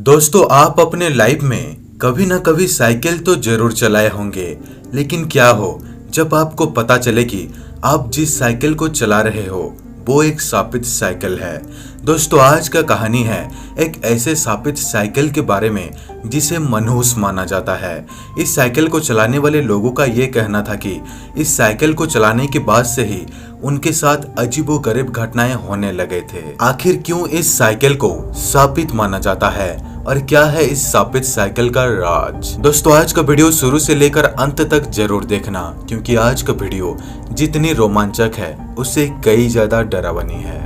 दोस्तों, आप अपने लाइफ में कभी ना कभी साइकिल तो जरूर चलाए होंगे, लेकिन क्या हो जब आपको पता चले कि आप जिस साइकिल को चला रहे हो वो एक शापित साइकिल है। दोस्तों, आज का कहानी है एक ऐसे शापित साइकिल के बारे में जिसे मनहूस माना जाता है। इस साइकिल को चलाने वाले लोगों का ये कहना था कि इस साइकिल को चलाने के बाद से ही उनके साथ अजीबोगरीब घटनाएं होने लगे थे। आखिर क्यों इस साइकिल को शापित माना जाता है और क्या है इस शापित साइकिल का राज? दोस्तों, आज का वीडियो शुरू से लेकर अंत तक जरूर देखना, क्योंकि आज का वीडियो जितनी रोमांचक है उससे कई ज्यादा डरावनी है।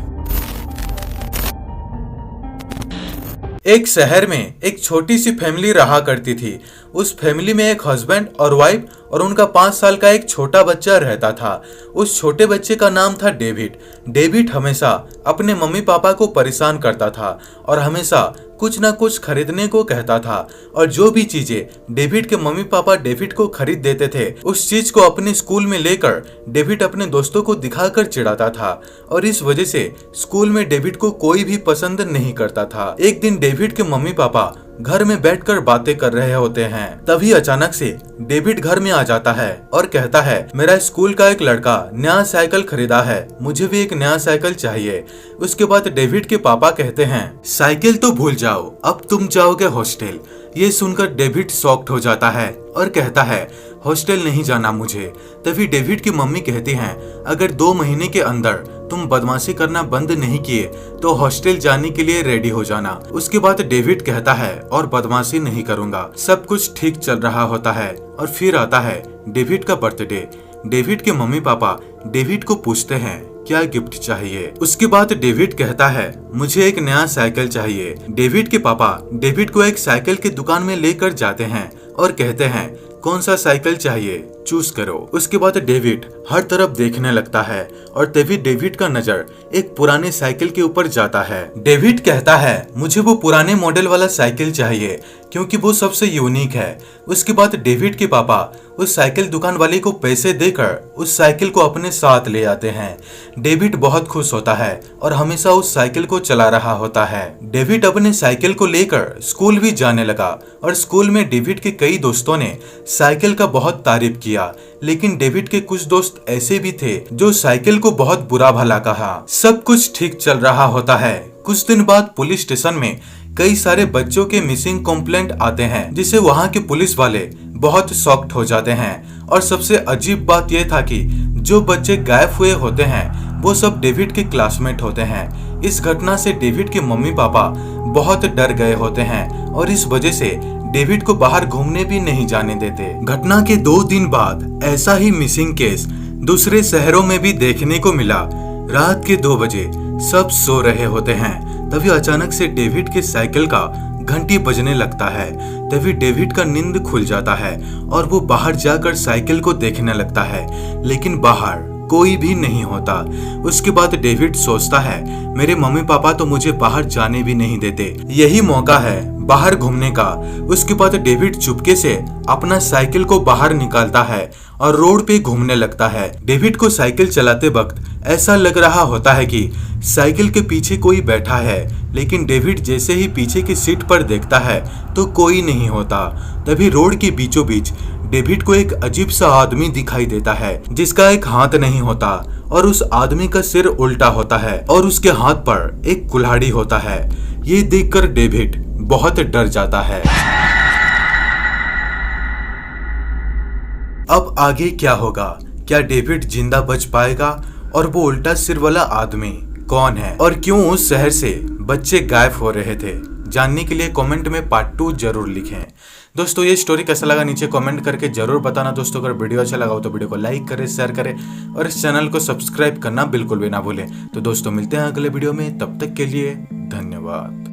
एक शहर में एक छोटी सी फैमिली रहा करती थी। उस फैमिली में एक हस्बैंड और वाइफ और उनका 5 साल का एक छोटा बच्चा रहता था। उस छोटे बच्चे का नाम था डेविड। डेविड हमेशा अपने मम्मी पापा को परेशान करता था और हमेशा कुछ ना कुछ खरीदने को कहता था, और जो भी चीजें डेविड के मम्मी पापा डेविड को खरीद देते थे उस चीज को अपने स्कूल में लेकर डेविड अपने दोस्तों को दिखाकर चिढ़ाता था, और इस वजह से स्कूल में डेविड को कोई भी पसंद नहीं करता था। एक दिन डेविड के मम्मी पापा घर में बैठकर बातें कर रहे होते हैं, तभी अचानक से डेविड घर में आ जाता है और कहता है, मेरा स्कूल का एक लड़का नया साइकिल खरीदा है, मुझे भी एक नया साइकिल चाहिए। उसके बाद डेविड के पापा कहते हैं, साइकिल तो भूल जाओ, अब तुम जाओगे हॉस्टल। ये सुनकर डेविड शॉक्ड हो जाता है और कहता है, हॉस्टल नहीं जाना मुझे। तभी डेविड की मम्मी कहती हैं, अगर 2 महीने के अंदर तुम बदमाशी करना बंद नहीं किए तो हॉस्टल जाने के लिए रेडी हो जाना। उसके बाद डेविड कहता है, और बदमाशी नहीं करूंगा। सब कुछ ठीक चल रहा होता है और फिर आता है डेविड का बर्थडे। डेविड के मम्मी पापा डेविड को पूछते हैं क्या गिफ्ट चाहिए। उसके बाद डेविड कहता है, मुझे एक नया साइकिल चाहिए। डेविड के पापा डेविड को एक साइकिल की दुकान में लेकर जाते हैं और कहते हैं, कौन सा साइकिल चाहिए, चूज करो। उसके बाद डेविड हर तरफ देखने लगता है और तभी डेविड का नजर एक पुराने साइकिल के ऊपर जाता है। डेविड कहता है, मुझे वो पुराने मॉडल वाला साइकिल चाहिए क्योंकि वो सबसे यूनिक है। उसके बाद डेविड के पापा उस साइकिल दुकान वाले को पैसे देकर उस साइकिल को अपने साथ ले आते हैं। डेविड बहुत खुश होता है और हमेशा उस साइकिल को चला रहा होता है। डेविड अपने साइकिल को लेकर स्कूल भी जाने लगा और स्कूल में डेविड के कई दोस्तों ने साइकिल का बहुत तारीफ किया, लेकिन डेविड के कुछ दोस्त ऐसे भी थे जो साइकिल को बहुत बुरा भला कहा। सब कुछ ठीक चल रहा होता है। कुछ दिन बाद पुलिस स्टेशन में कई सारे बच्चों के मिसिंग कंप्लेंट आते हैं, जिसे वहाँ के पुलिस वाले बहुत शॉक्ड हो जाते हैं। और सबसे अजीब बात यह था कि जो बच्चे गायब हुए होते हैं वो सब डेविड के क्लासमेट होते हैं। इस घटना से डेविड के मम्मी पापा बहुत डर गए होते हैं और इस वजह से डेविड को बाहर घूमने भी नहीं जाने देते। घटना के 2 दिन बाद ऐसा ही मिसिंग केस दूसरे शहरों में भी देखने को मिला। रात के 2 बजे सब सो रहे होते हैं, तभी अचानक से डेविड के साइकिल का घंटी बजने लगता है। तभी डेविड का नींद खुल जाता है और वो बाहर जाकर साइकिल को देखने लगता है, लेकिन बाहर कोई भी नहीं होता। उसके बाद डेविड सोचता है, मेरे मम्मी पापा तो मुझे बाहर जाने भी नहीं देते, यही मौका है बाहर घूमने का। उसके बाद डेविड चुपके से अपना साइकिल को बाहर निकालता है और रोड पे घूमने लगता है। डेविड को साइकिल चलाते वक्त ऐसा लग रहा होता है कि साइकिल के पीछे कोई बैठा है, लेकिन डेविड जैसे ही पीछे की सीट पर देखता है तो कोई नहीं होता। तभी रोड के बीचों बीच डेविड को एक अजीब सा आदमी दिखाई देता है, जिसका एक हाथ नहीं होता और उस आदमी का सिर उल्टा होता है और उसके हाथ पर एक कुल्हाड़ी होता है। ये देखकर डेविड बहुत डर जाता है। अब आगे क्या होगा? क्या डेविड जिंदा बच पाएगा? और वो उल्टा सिर वाला आदमी कौन है और क्यों उस शहर से बच्चे गायब हो रहे थे? जानने के लिए कमेंट में पार्ट 2 जरूर लिखें। दोस्तों, ये स्टोरी कैसा लगा नीचे कमेंट करके जरूर बताना। दोस्तों, अगर वीडियो अच्छा लगा हो तो वीडियो को लाइक करें, शेयर करें और इस चैनल को सब्सक्राइब करना बिल्कुल भी ना भूलें। तो दोस्तों, मिलते हैं अगले वीडियो में, तब तक के लिए धन्यवाद।